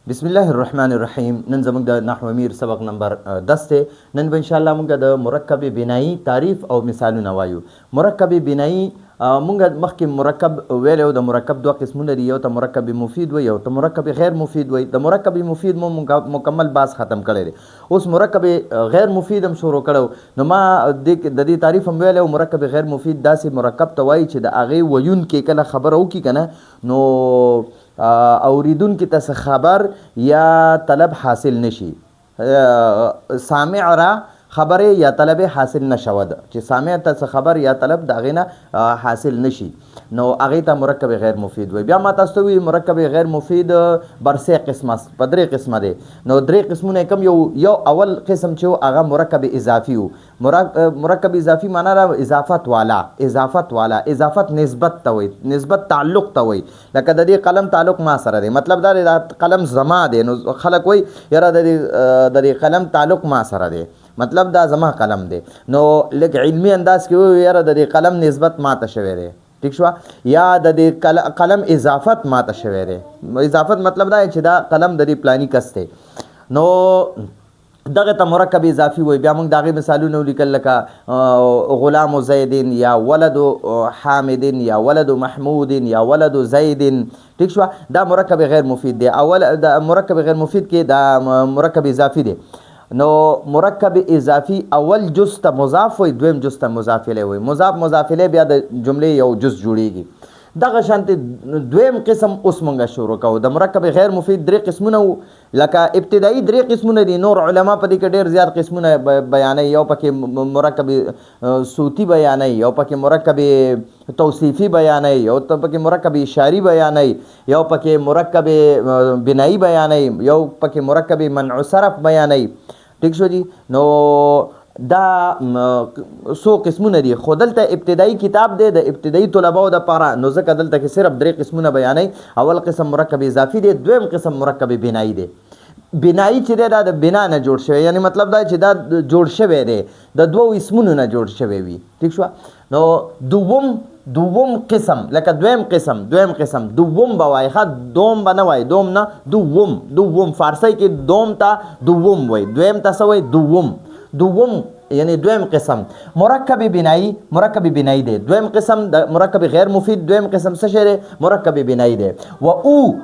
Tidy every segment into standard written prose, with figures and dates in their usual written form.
بسم الله الرحمن الرحیم. نن زموږ د نحو امیر سبق نمبر 10 دی. نن به ان شاء الله موږ د مرکب بنایی تعریف او مثالونه وایو. مرکب بنایی موږ مخکې مرکب ویلو. د مرکب دوه قسمونه دي، یو ته مرکب مفید وي، یو ته مرکب غیر مفید وي. د مرکب مفید مو مکمل باس ختم کړی دی. اوس مرکب غیر مفید هم شروع کړو. نو ما د دې تعریف هم ویلو. مرکب غیر مفید داسې مرکب ته وایي چې د هغې ویونکې کله خبره وکړي که نه، نو اوریدونکي ته خبر یا طلب حاصل نشي. سامع را خبره یا طلب حاصل نشود، چې سامع ته خبر یا طلب د هغې نه حاصل نشي، نو هغې ته مرکب غیر مفید وي. بیا ما تاسو ته وي مرکب غیر مفید بر سه قسمه په درې قسمه دی. نو درې قسمونه کوم؟ یو اول قسم چې و هغه مرکب اضافي و. مرکب اضافي معنا را اضافت والا. اضافت نسبت ته وي، نسبت تعلق ته وي. لکه د دې قلم تعلق ما سره دی، مطلب دا دی دا قلم زما دی. نو خلک وایي یاره د دې قلم تعلق ما سره دی، مطلب دا زما قلم دی. نو لږ علمي انداز کې وایي یاره د دې قلم نسبت ما ته شوی دی، ٹھیک شو؟ یا د دې قلم اضافت ما ته شوی دی. اضافت مطلب دا چې دا قلم د دې پلانی کس دی. نو دغه ته مرکب اضافي وي. بیا موږ د هغې مثالونه ولیکل، لکه غلام زیدین یا ولد حامدین یا ولد محمودین یا ولد زیدین، ٹھیک شو؟ دا مرکب غیر مفید دی. اول د مرکب غیر مفید کې دا مرکب اضافي دی. نو مرکب اضافي اول جز ته مضاف وي، دویم جز ته مضاف الیه وي. مضاف الیه بیا د جملې یو جز جوړیږي. دغه شانتې دویم قسم اوس مونږ شروع کوو. د مرکب غیر مفید درې قسمونه وو. لکه ابتدایي درې قسمونه دي، نور علما په دې کې ډېر زیات قسمونه بیانوي. یو پکې مرکب صوتي بیانوي، یو پکې مرکب توصیفي بیانوي، یو پکې مرکب اشاري بیانوي، یو پکې مرکب بنایی بیانوي، یو پکې مرکب منع صرف بیانوي، ٹھیک شو جی؟ نو دا څو قسمونه دي. خو دلته ابتدایي کتاب دی د ابتدایي طلباو دپاره، نو ځکه دلته کې صرف درې قسمونه بیانوي. اول قسم مرکب اضافي دی، دویم قسم مرکب بنایی دی. بنایی چې دی دا د بنا نه جوړ شوی، یعنی مطلب دا چې دا جوړ شوی دی د دوو اسمونو نه جوړ شوی وي، ٹھیک شو؟ نو دوم قسم لکه دویم قسم دوم به وایي، ښه دوم به نه وایي، دوم نه دوم. فارسی کې دوم ته دوم وایي، دویم ته څه وایي؟ دوم یعنی دویم قسم. مرکب بنایی دی. دویم قسم د مرکب غیر مفید، دویم قسم څه شی دی؟ مرکب بنایی دی. و او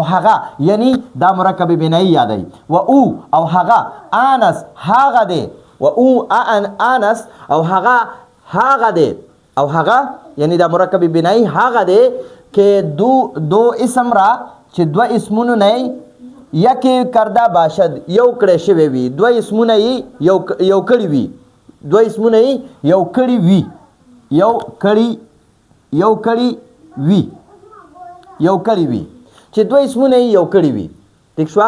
هغه یعنی دا مرکب بنایی یادوي. و او او هغه آنس هغه دی. و او آنس او هغه دی. او هغه یعنی دا مرکب بنایی هغه دی که دو اسم را چې دوه اسمونو نه یکی کرده باشد، یو کړی شوی وي. دوه اسمونه یې یو کړي وي. دوه اسمونه یې یو کړي وي. چې دوه اسمونه یې یو کړي وي، ٹھیک شوه؟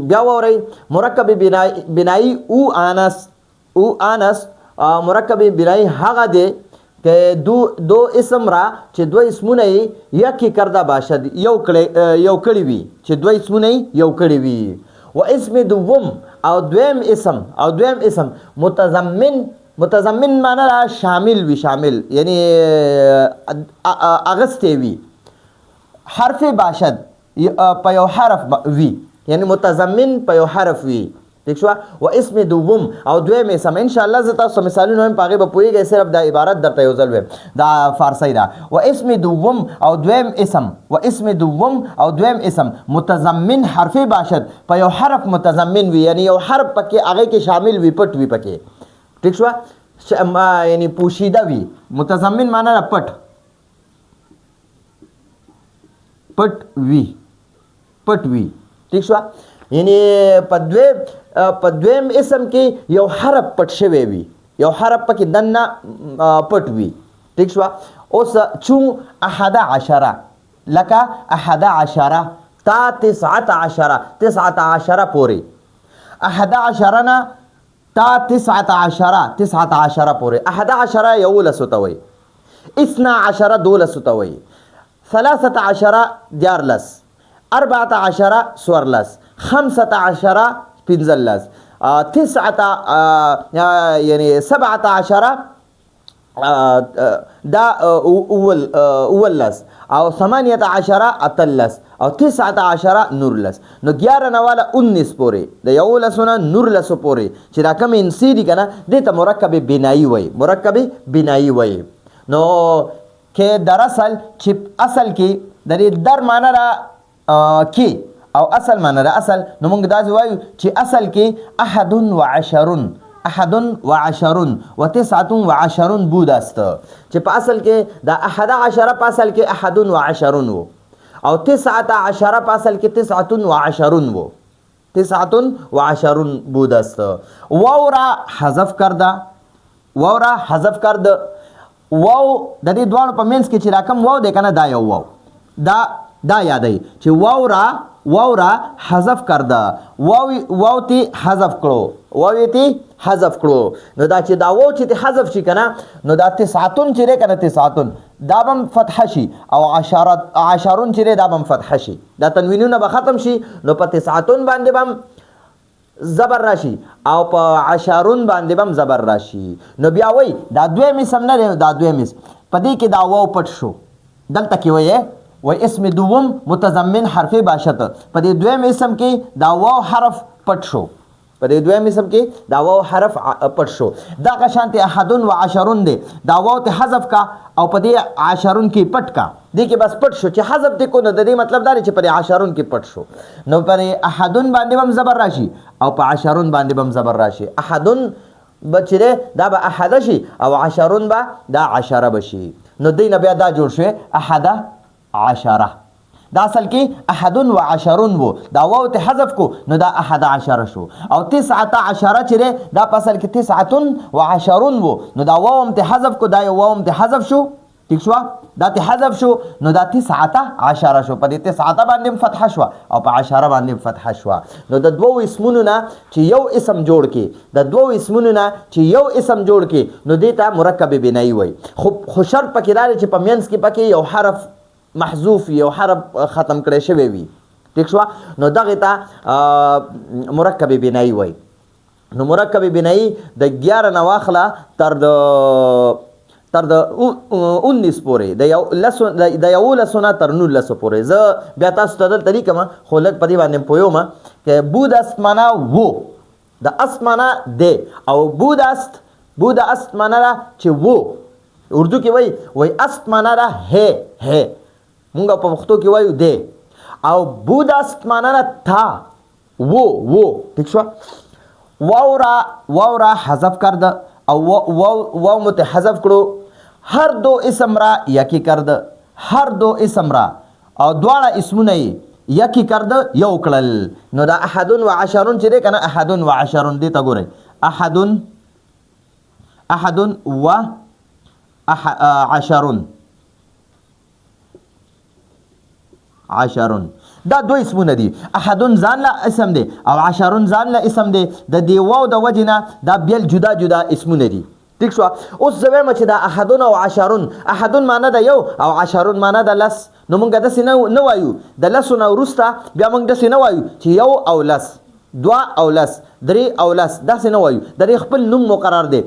بیا واورئ مرکب بنایی او آنس. مرکب بنایی هغه دی که دو اسم را چې دوه اسمونه یې یکی کرده باشد، یو کړي وي، چې دوه اسمونه یې یو کړي وي. و اسم دوم او دویم اسم متضمن معنا را شامل وي، شامل یعنی اغستی وي. حرف باشد په یو حرف وي، یعنی متضمن په یو حرف وي، ٹھیک شو؟ و اسم دوم او دویم اسم. انشاءالله زه تاسو مثالونه هم په هغې به پوهېږئ، صرف دا عبارت درته یو ځل ویم، دا فارسی ده. و اسم دوم او دویم اسم متضمن حرف باشد، په یو حرف متضمن وي، یعنی یو حرف پکې هغې کې شامل وي، پټ وي پکې، ٹھیک شو؟ یعنی پوشیده وي. متضمن معنا نه پټ وي، ٹھیک شو؟ یعنی په دویم اسم کې یو حرف پټ شوی وي، یو حرف پکې دننه پټ وي، ٹھیک شوه؟ اوس چون 11 لکه 11 تا 19 پورې، 11 نه تا 19 پورې. 11 یولسو ته وایي، 12 دولسو ته وایي، 13 14، 14 14، 15 15، 9 یعنی 17 دا اولس او 18 اتلس او 19 نورلس نو 11 نه والا 19 پورې د یو لسونه نورلس پورې چې دا کوم انسی دي کنه د ته مرکب بنایی وای مرکب بنایی وای نو کې در اصل چې اصل کې د دې در معنی را کې او اصل معنی را اصل نو موږ دا وایو چې اصل کې 21 21 و 19 بود است چې په اصل کې دا 11 په اصل کې 21 وو او 19 په اصل کې 29 وو 29 بود است واو را حذف کرده واو د دې دوه په منځ کې چې راکم واو دی کنه دا یو واو دا یادای چې واو را حذف کرده واو تی حذف کړو نو دا چې دا واو چې تی حذف شي کنه نو دا 9 چې کنه 9 دا بم فتح شي او 10 چې دا بم فتح شي دا تنوینونه به ختم شي نو په 9 باندې بم زبر راشي او په 10 باندې بم زبر راشي نو بیا وای دا دوی مسم نه دا دوی مس پدې کې دا واو پټ شو دلته کې وای اسم دوم متضمن حرف باشد په دې دویم اسم کې دا واو حرف پټ شو په دې دویم اسم کې دا واو حرف پټ شو دا قشانته 21 دی دا واو ته حذف کا او په دې 10 کې پټ کا دې کې بس پټ شو چې حذف دې کو نه د دې مطلب دا چې په 10 کې پټ شو نو پر 1 باندې هم زبر راشي او په 10 باندې هم زبر راشي 1 بچره دا به 1 شي او 10 به دا 10 بشي نو دې نه بیا دا جوړ شوی 11 دا اصل کې 21 وو دا واو ته حذف کو نو دا 11 شو او 19 چې دا په اصل کې 19 وو نو دا واو ته حذف کو دا یو واو ته حذف شو ٹھیک شو دا ته حذف شو نو دا 19 شو په دې 19 باندې فتح شو او په 10 باندې فتح شو نو د دوو اسمونو نه چې یو اسم جوړ کې د دوو اسمونو نه چې یو اسم جوړ کې نو دې ته مرکب بنایی وای خو شرط پکې دا چې په مینس کې پکې یو حرف محذوف یو حرف ختم کړی شوی وي ٹھیک شو نو دغه ته مرکب بنایی وای نو مرکب بنایی د 11 نه واخله تر د 19 پورې د یو لسونه تر 19 پورې زه بیا تاسو ته دلته لیکم خو لږ په دې باندې پوهیږم چې بود است معنا وو د است معنا دی او بود است معنا چې وو اردو کې وای است معنا را ہے مونږ په پښتو کې وایو دی او بود است معنا تا وو ٹھیک شو واو را حذف کرده او واو مت حذف کړو هر دو اسم را یکی کرده هر دو اسم را او دواړه اسمونه یکی کرده یو کړل نو دا 21 چې کنه 21 دې ته ګورئ 10 دا دو اسمونه دي 1 ځان له اسم دی او 10 ځان له اسم دی د دی واو د وجنه دا بیل جدا اسمونه دي ٹھیک شو اوس زویم چې دا 1 او 10 معنی دا یو او 10 معنی دا لس نو موږ داسې نه وایو د لسونه وروسته بیا موږ داسې نه وایو چې یو او لس 2 او لس 3 او لس داسې نه وایو د خپل نوم مقرر دی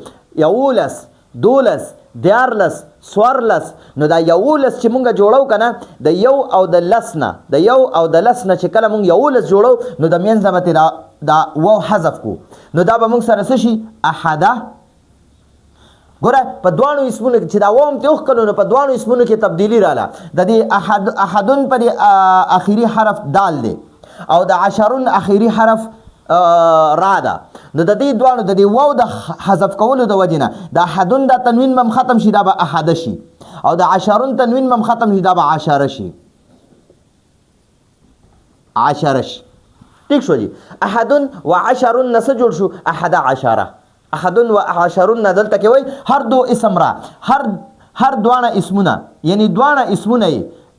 یو لس دولس دیارلس سوارلس نو دا یو لس چې مونږ جوړو کنه د یو او د لس نه چې کله مونږ یو لس جوړو نو د مینځ نه دا واو حذف کو نو دا به مونږ سره څه شي احده ګوره په دوانو اسمونو چې دا واو ته وکړو نو په دوانو اسمونو کې تبدیلی رااله د دې احدن پر اخیری حرف دال دی او د 10 اخیری حرف را ده نو د دې دوانو د دې واو د حذف کولو د وجنه د احدن د تنوین مم ختم شي دا به احد شي او د 10 تنوین مم ختم شي دا به 10 شي ٹھیک شو جی احدن و 10 نس جوړ شو 11 احدن و 10 ندلته کې وای هر دو اسم را هر دوانه اسمونه یعنی دوانه اسمونه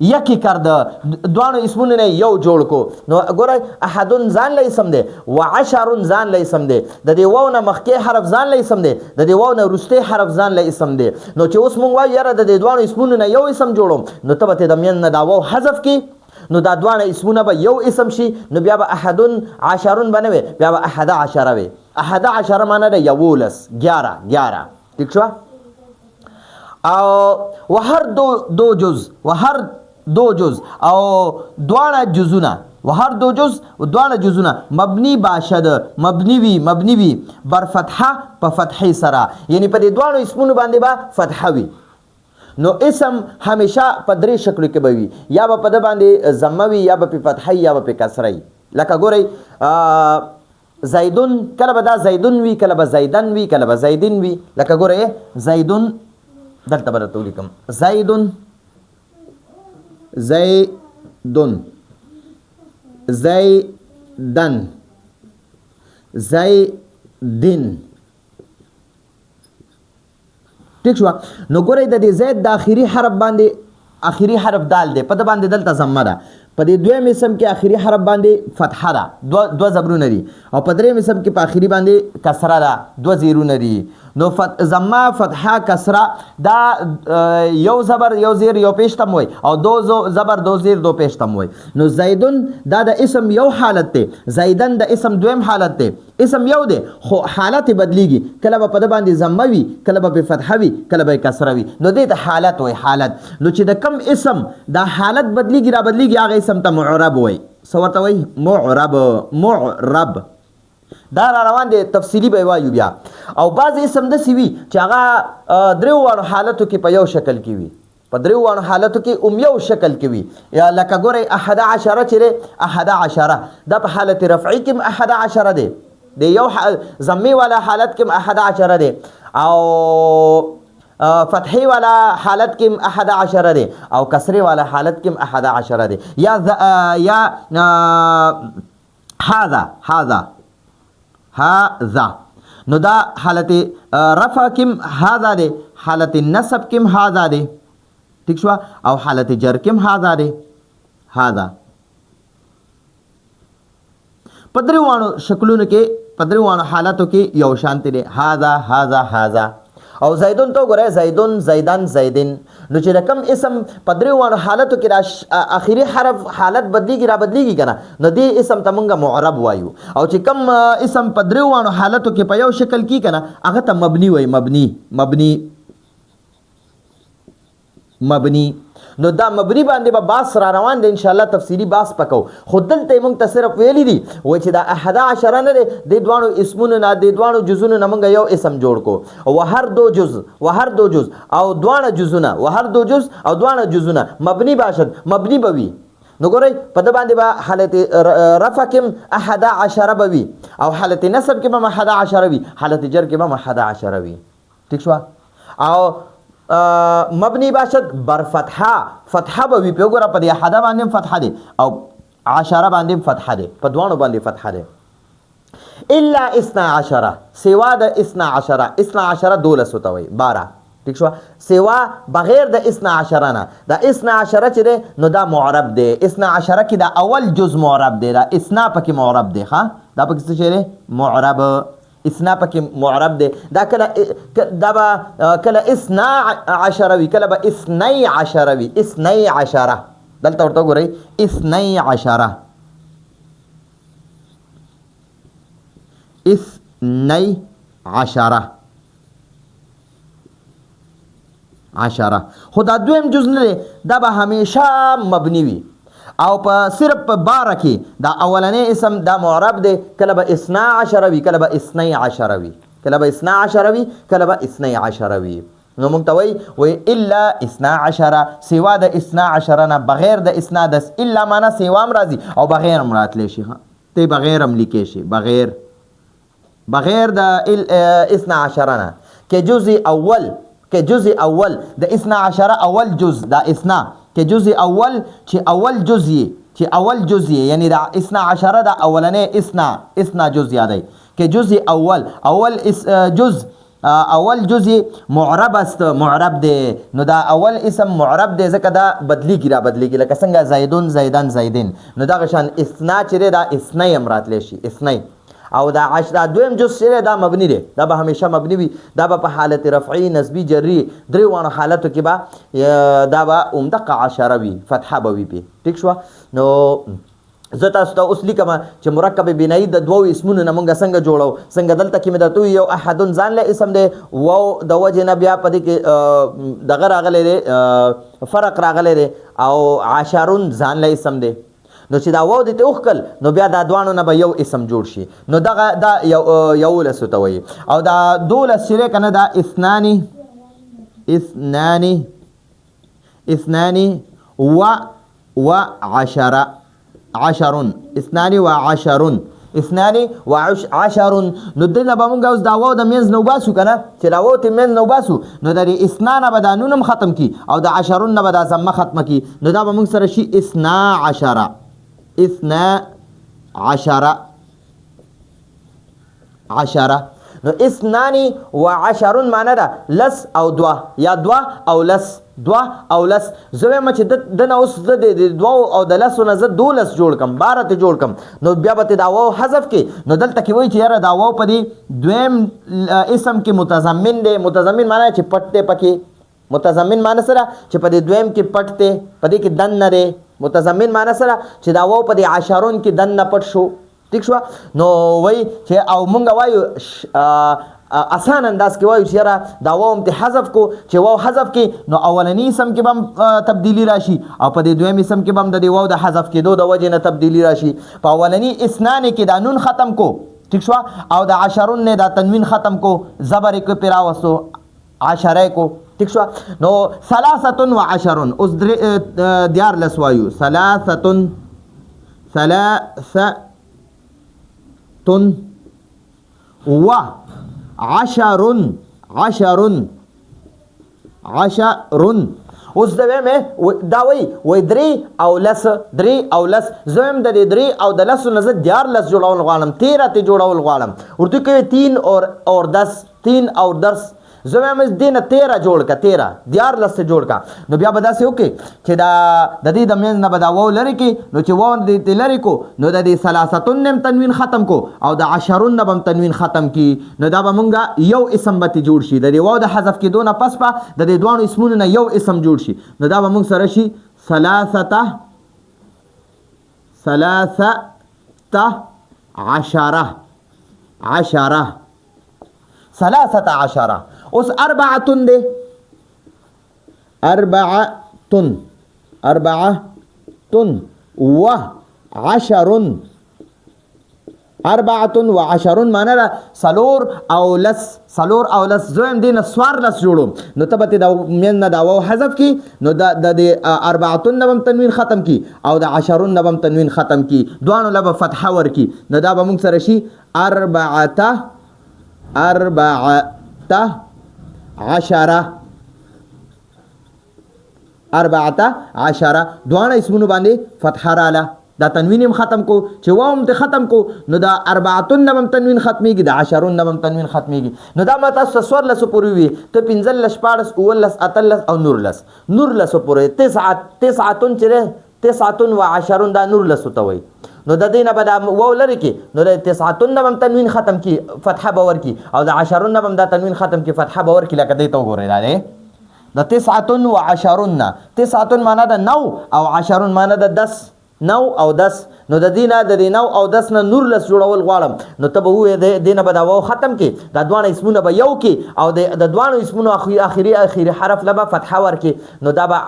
یکی کرده دوانو اسمونه نه یو جوړ کو نو ګورئ احدن ځان له اسم دی و 10 ځان له اسم دی د دې واو نه مخکې حرف ځان له اسم دی د دې واو نه وروسته حرف ځان له اسم دی نو چې اوس مونږ وایو یاره د دې دوانو اسمونه نه یو اسم جوړوم نو ته به د مین نه دا واو حذف کی نو دا دوانه اسمونه به یو اسم شي نو بیا به احدن 10 بنوي بیا به 11 وي 11 معنی د 11 ٹھیک شو او وهر دو جز وهر دو جز او دواړه جزونه وهر دو جز دواړه جزونه مبني باشد مبني وي بر فتحه په فتحې سره، یعنی په دې دواړو اسمونو باندې به فتحه وي. نو اسم همیشه په درې شکلو کې به وي، یا به په ده باندې ضمه وي، یا به په فتحه یا به په کسره وي. لکه ګورئ زیدون کله به دا زیدون وي، کله به زیدن وي، کله به زیدین وي. لکه ګورئ زیدون دلته به درته ولیکم زیدون زیدن زیدن ٹھیک شو. نو ګورئ د دې زید د اخري حرف باندې اخري حرف دال دی، په ده باندې دلته ضمه ده. په دې دویم اسم کې اخري حرف باندې فتحه ده، دوه زبرونه دي، او په دریم اسم کې په اخري باندې کسره ده، دوه زیرونه دي. نو ضمه فتحه کسره دا یو زبر یو زیر یو پیشتم وي، او دو زبر دو زیر دو پیشتم وي. نو زیدون دا د اسم یو حالت دی، زیدن د اسم دویم حالت دی. اسم یو دی خو حالت بدلیږي، کله به په ده باندې ضمه وي، کله به په فتحه وي، کله به کسره وي. نو دې ته حالت وي حالت. نو چې د کم اسم دا حالت بدلیږي را بدلیږي هغه اسم ته معرب وي. څه ورته وایي؟ معرب. دا را روان دی، تفصیلي به وایو بیا. او بعض اسم داسې وي چې هغه دریو واړو حالتو کې په یو شکل کې وي، په دریو واړو حالتو کې یو شکل کې وي. یا لکه ګورئ 11 چې دی 11 دا په حالت رفعي کې 11 دی، د یو ضمې والا حالت کې 11 دی، او فتحي والا حالت کې 11 دی، او کسري والا حالت کې 11 دی. یا هذا نو دا حالت رفع کم هذا دی، حالت نصب کم هذا دی، ٹھیک شو، او حالت جر کم هذا دی. هذا په دریوانو شکلونو کې په دریوانو حالاتو کې یو شانتی دی. هذا او زیدون تو ګورئ زیدون زیدن زیدین. نو چې د کم اسم په دریوانو حالتو کې اخري حرف حالت بدلیږي را بدلیږي که نه، نو دې اسم ته مونږ معرب وایو. او چې کم اسم په دریوانو حالتو کې په یو شکل کې که نه هغه ته مبني وایي. مبني نو دا مبني باندې به باس را روان دی، انشاءالله تفصیلي باس پکو. خو دلته یې مونږ ته صرف ویلي دي وایي چې دا 11 نه دی، دې دواړو اسمونو نه دې دواړو جزونو نه مونږ یو اسم جوړ کو. وهر دو جز او دواړه جزونه وهر دو جز او دواړه جزونه مبني باشد، مبني به وي. نو ګورئ په ده باندې به حالت رفع کې 11 به وي، او حالت نصب کې به 11 وي، حالت جر کې به 11 وي. ٹھیک شو. او مبني باشد بر فتحه به وي. په وګوره په دې 11 باندې فتحه دی، او 10 باندې فتحه دی، په دوانو باندې فتحه دی. الا 12 سوا د 12 12 ته وایي 12. ٹھیک شو. سوا بغیر د 12 نه، دا 12 چې دی نو دا معرب دی. 12 کې دا اول جز معرب دی، دا اسنا پکې معرب دی. ښه دا پکې څه شی دی؟ معرب. اسنا پکې معرب دی. دا کله 12 وي، کله به 12 وي. 12 دلته ورته ګورئ 12 خو دا دویم جز نه دی، دا به همیشه مبني وي. او په صرف په 12 کې دا اولنی اسم دا معرب دی، کله به 12 وي، کله به 12 وي، کله به 12 وي، کله به 12 وي. نو مونږ ته وایي الا 12 سوا د 12 نه، بغیر د اسنا د الا معنا سوا هم راځي او بغیر هم راتلی شي. ته بغیر هم لیکلی شي، بغیر د 12 نه. که جزء اول د 12 اول جز دا اسنا، که جزء اول چې اول جز یعنی دا 12 دا اولنې اسنا جز یادی. که جزء اول جز معرب است، معرب دی. نو دا اول اسم معرب دی ځکه دا بدلیږي را بدلیږي، لکه څنګه زیدون زیدن زیدین. نو دغه شان اسنا چې دی دا اسنی هم راتلی شي، اسنی. او دا 10 دویم جز چې دا مبني دی، دا به همیشه مبني وي. دا به په حالت رفعي نسبي جري دریوانو حالتو کې به دا به همدقه 10 وي، فتحه به وي پې. ټیک شوه. نو زه تاسو ته اوس لیکم چې مرکب بنایی د دوو اسمونو نه مونږ څنګه جوړو څنګه دلته کې مې درته یو احدن ځان له اسم دی واو د وجې نه بیا په دې کې دغه راغلی دی فرق راغلی دی او عشرون ځان له اسم دی نو چې دا واو دې ته وښکل نو بیا دا دوانو نه به یو اسم جوړ شي نو دغه دا یولسو ته وایي او دا 12 چې دی که نه دا اثنان و عشره عشرون اثنان و عشرون نو دې نه به مونږ اوس دا واو د منځ نه وباسو که نه چې دا واو ته منځ نه وباسو نو د دې اثنا نه به دا نون هم ختم کي او د عشرون نه به دا ضمه ختمه کي نو دا به مونږ سره شي اثنا عشره نو اثنان و عشرون معنی ده لس او دوا یا دوا او لس زه وایم چې دنه اوس زه د دوو او د لسو نه زه 12 جوړ کم 12 ته جوړ کم نو بیا به دا واو حذف کې نو دلته کې وایي چې یاره دا واو په دې دویم اسم کې متضمن دی متضمن معنی چې پټ دی پکې متضمن معنی سره چې په دې دویم کې پټ دی په دې کې دن نه دی متضمن معنی سره چې دا واو په دې عشرون کې دن نه پټ شو ٹھیک شو نو وای چې او مونږ وایو آسان انداز کې وایو چې یاره دا واو ته حذف کو چې واو حذف کې نو اولنی اسم کې هم تبدیلی راشي او په دې دویم اسم کې هم د دې واو د حذف کېدو د وجې نه تبدیلی راشي په اولنی اثنان کې دا نون ختم کو ٹھیک شو او د عشرون نه دا تنوین ختم کو زبر کې پیرا وسو عشره کو ٹھیک شو نو ثلاثه و عشرون اوس دیار لس وایو ثلاثه و عشرون اوس د ویمه دا وای درې او لس زم د درې او د لس نه زه 14 جوړول غواړم 13 ته جوړول غواړم ورته کوي 3 اور 10 3 اور 10 زم دینه 13 جوړ کا 13 14 جوړ کا نو بیا به داسې وکي چې دا د دې د منځ نه به دا واو لري کې نو چې واو دې لري کو نو د دې ثلاثتون نم تنوین ختم کو او د عشرون نه بم تنوین ختم کی نو دا به مونږه یو اسم به جوړ شي د دې واو د حذف کې دونه پس په د دې دوانو اسمونو نه یو اسم جوړ شي نو دا به مونږ سره شي ثلاثه عشره اوس اربعتن دی اربعتن و عشرون معنی را سلور او لس زویم دی نه 14 جوړو نو ته به دا من نه دا واو حذف کی نو د اربعتن نه تنوین ختم کی او د عشرون نه تنوین ختم کی دوانو لبه فتحه ور کی نو دا به موږ سره شي اربعه عشره دوانه اسمونو باندې فتحه رااله دا تنوین هم ختم کو چې واو ته ختم کو نو دا اربعتن نم تنوین ختميږي د عشرون نم تنوین ختميږي نو دا ماته 14 پورې وي ته 15 14 19 اتلس او نورلس پورې 9 و عشرون دا نورلس ته وي نو د دینه به دا واو لري کې نو د 9 نم تنوین ختم کی فتحه باور کی او د عشرون نم دا تنوین ختم کی فتحه باور کی لکه دې ته وګورئ دا د 9 و عشرون 9 معنی د 9 او عشرون معنی د 10 9 او 10 نو د دینه د 9 او 10 نه نورلس جوړول غواړم نو ته به وې د دینه به دا واو ختم کی دا دوانه اسمونه به یو کی او د دوانه اسمونو اخیری حرف لبه فتحه ور کی نو دا به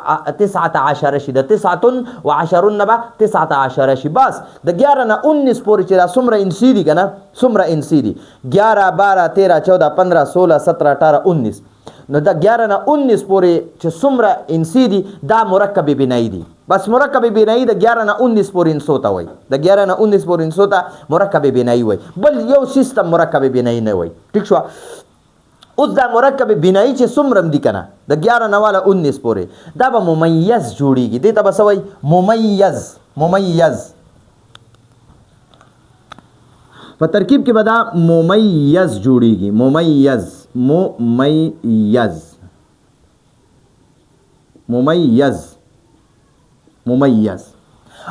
19 شي د 9 و عشرون نه به 19 شي بس د 11 نه 19 پورې چې دا څومره انسی دي کنه څومره انسی دي 11 12 13 14 15 16 17 18 19 نو دا 11 نه 19 پورې چې څومره انسی دي دا مرکب بنایی دي بس مرکب بنایی د 11 نه 19 پورې انسو ته وای د 11 نه 19 پورې انسو ته مرکب بنایی وای بل یو سیستم مرکب بنایی نه وای ٹھیک شو اوس دا مرکب بنایی چې څومره دي کنه د 11 نه والا 19 پورې دا به ممیز جوړیږي دې ته بس وای ممیز په ترکیب کې به دا ممیز جوړیږي ممیز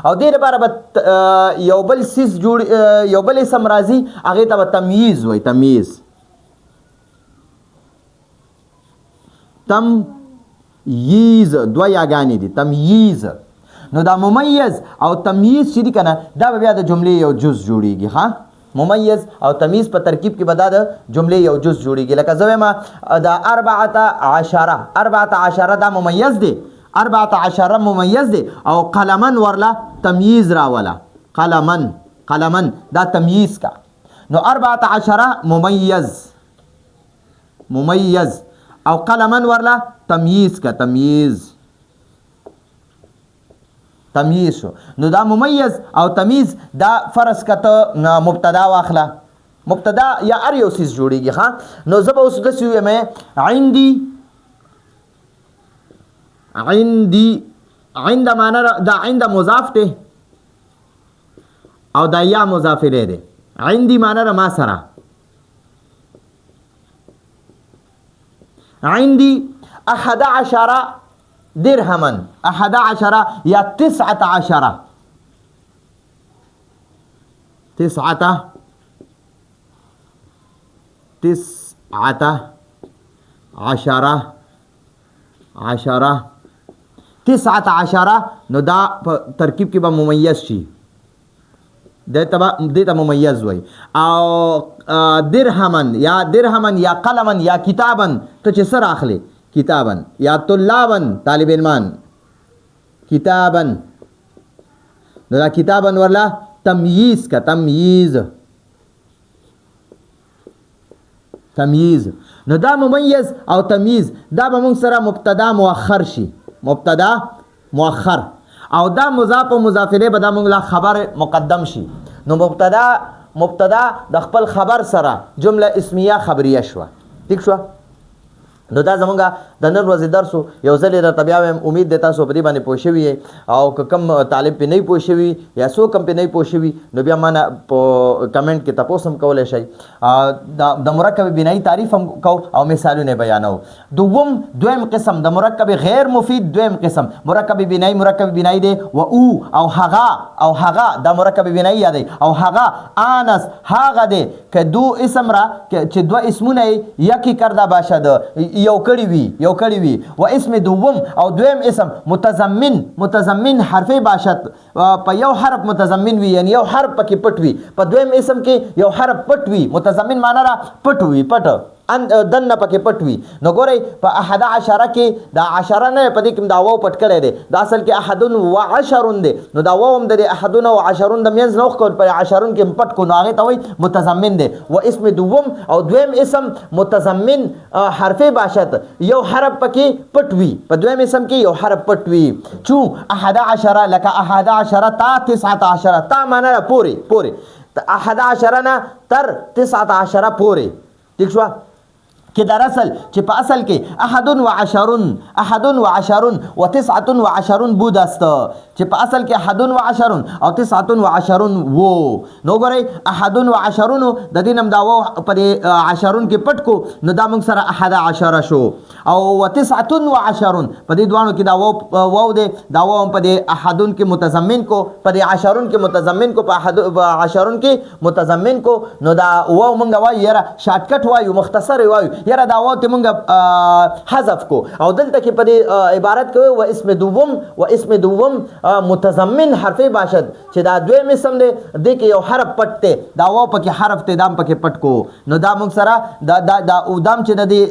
او دې لپاره به یو بل اسم راځي هغه ته به تمییز وای تمییز دوه یاګانې دي تمییز نو دا ممیز او تمییز چې دي که نه دا به بیا د جملې یو جز جوړیږي. ها ممیز او تمیز په ترکیب کې به دا د جملې یو جز جوړیږي. لکه زه وایم دا 14 دا ممیز دی، 14 ممیز دی او قلمن ورله تمییز راوله، قلمن دا تمییز کا. نو 14 ممیز او قلمن ورله تمییز کا، تمییز شو. نو دا ممیز او تمیز دا فرض کته مبتدا واخله، مبتدا یا ار یو سیز جوړیږي. ها نو زه به اوس داسې ویم عند معنا دا عند مضاف دی او دا یا مضاف الیه دی. عندي معنا ما سره، عندي 11 درهما، 11 یا 19 نو دا په ترکیب کې به ممیز شي، دیتا ممیز وی. او درهمن یا قلمن یا کتابن ته چې سر اخلي، کتابن یا طلابن طالب علمان، کتابن نو دا کتابن ورلا تمییز کا، تمییز. نو دا ممیز او تمییز دا به موږ سره مبتدا مؤخر شي، مبتدا مؤخر او دا مضاف او مضاف الیه به دا موږ لا خبر مقدم شي. نو مبتدا د خپل خبر سره جمله اسمیه خبریه شوه. ٹھیک شوه. نو دا زمونږ د نن ورځې درس یو ځل درته بیا وایم، امید دی تاسو په دې باندې پوه شوي او که کوم طالب پې نه پوه شوي یا څوک هم پې نه پوه شوي نو بیا ما نه په کمنټ کې تپوس هم کولی شئ. د مرکب بنایي تعریف هم کو او مثالونه بیانو. دویم قسم د مرکب غیر مفید، دویم قسم مرکب بنایي دی و او هغه دا مرکب بنایي یادی او هغه آنس هغه دی که دو اسم را چې دو اسمونه یکی کرده باشد، یو کړي وي و اسم دوم او دویم اسم متضمن حرف باشد، په یو حرف متضمن وي یعنی یو حرف پکې پټ وي، په دویم اسم کې یو حرف پټ وي، متضمن معنا را پټ وي، پټ دنه پکې پټ وي. نو ګورئ په 11 کې دا 10 نه په دې کې دا واو پټ کړی دی، دا اصل کې 11 دی. نو دا واو هم د 11 د منځ نه وښکول، په 10 کې پټ کو، نو هغې ته وایي متضمن دی. و اسم دوم او دویم اسم متضمن حرف باشد، یو حرف پکې پټ وي، په دویم اسم کې یو حرف پټ وي. چون 11 لکه 11 تا 19 تا معنا پورې 11 نه تر 19 پورې. ٹھیک شو. که در اصل چې په اصل کې 21 و 29 بود است، چې په اصل کې 21 او 29 وو. نو ګورئ 21 د دې نم دا وو په 10 کې پټ کو، نو دا موږ سره 11 شو. او 29 په دې دوانو کې دا وو دی، دا وو په 10 کې متضمن کو، په 10 کې متضمن کو، په 10 کې متضمن کو. نو دا وو موږ وایو یاره شارټ کټ وایو، مختصر وایو یاره دا وو ته موږ حذف کو. او دلته کې په دې عبارت کې و اسم دوم متضمن حرف باشد، چې دا دویم اسم دی دې کې یو حرف پټ دی، دا وو پکې حرف دی دام پکې پټ کو. نو دا موږ سره دا اودام چې د دې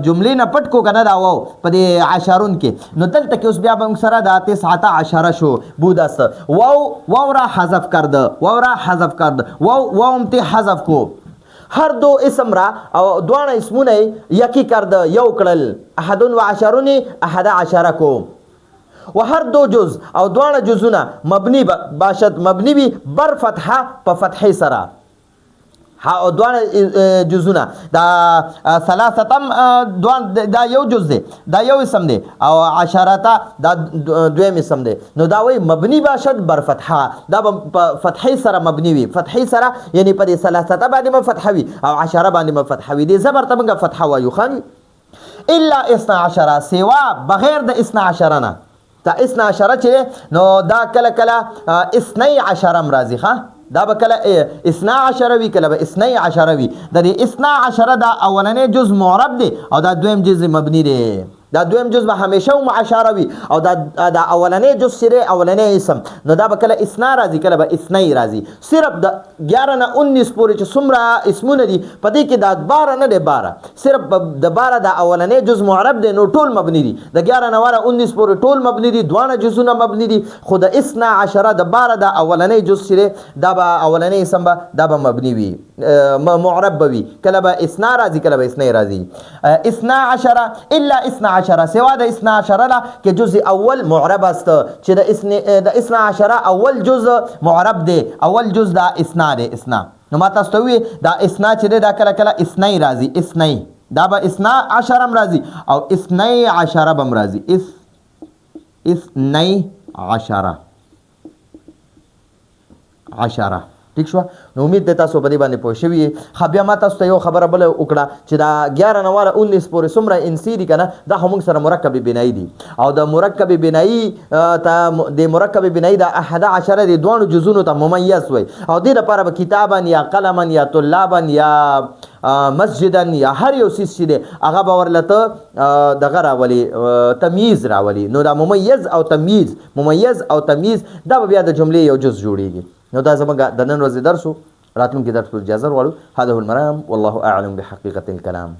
جملې نه پټ کو کنه دا وو په دې 10 کې. نو دلته کې اوس بیا موږ سره دا 19 شو بود است. واو را حذف کرد، واو هم ته حذف کو. هر دو اسم را او دوانه اسمونه یکی کرد، یو کړل، 11 کو. و هر دو جز او دوانه جزونه مبنی باشد، مبنی بی بر فتحه په فتحه سره. ها دوانه جزونه دا ثلاثتم دا یو جز دی، دا یو اسم دی، او 10 دا دویم اسم دی. نو دا وی مبنی باشد بر فتحه، دا په فتحه سره مبنی وي، فتحه سره یعنی په 3 باندې فتحه وي او 10 باندې فتحه وي. دې زبر ته موږ فتحه وایو. خان الا 12 سوا بغیر د 12 نه، دا 12 چې نو دا کله 12 راځي. ها دا به کله 12 وي، کله به 12 وي. د دې 12 دا اولنې جز معرب دی او دا دویم جز مبني دی. دا دویم جز به همیشه هم 10 وي او دا اولنی جز چې دی اولنی اسم نو دا به کله اثنا راځي کله به اثنی راځي. صرف د 11 نه 19 پورې چې څومره اسمونه دي په دې کې دا 12 نه دی 12 صرف د 12 د اولنی جز معرب دی نو ټول مبني دي د 11 نه وره 19 پورې ټول مبني دي دوانه جزونه مبني دي خو د 12 د 12 د اولنی جز چې دی دا به اولنی اسم به دا به مبني وي معرب به وي کله به اثنا راځي کله به اثنی راځي. 12 الا 12 سوا د 12 لا که جز اول معرب است چې د 12 اول جز معرب دی اول جز دا اثنا دی اثنا نو ما تاسو ته وی دا اثنا چې دا کله کله اثنی راځي اثنی دا به 12 هم راځي او 12 هم راځي 12 ٹھیک شو. نو امید ده تاسو په دې باندې پوه شوي خو بیا ما تاسو ته یو خبره بله وکړه چې دا 11 نه واره 19 پورې څومره انسي دي که نه دا خو موږ سره مرکب بنایي دي او د مرکب بنایي د مرکب بنایي د 11 د دوانو جزونو ته ممیز وي او دې لپاره به کتابا یا قلما یا طلابا یا مسجدا یا هر یو څیز چې دی هغه به ورلته دغه راولي تمییز راولي نو دا ممیز او تمییز دا به بیا د جملې یو جز جوړیږي. نو دا زموږ د نن ورځې درس و راتلونکي درس پر اجازه غواړو. هذا هو المرام والله اعلم بحقیقة الكلام.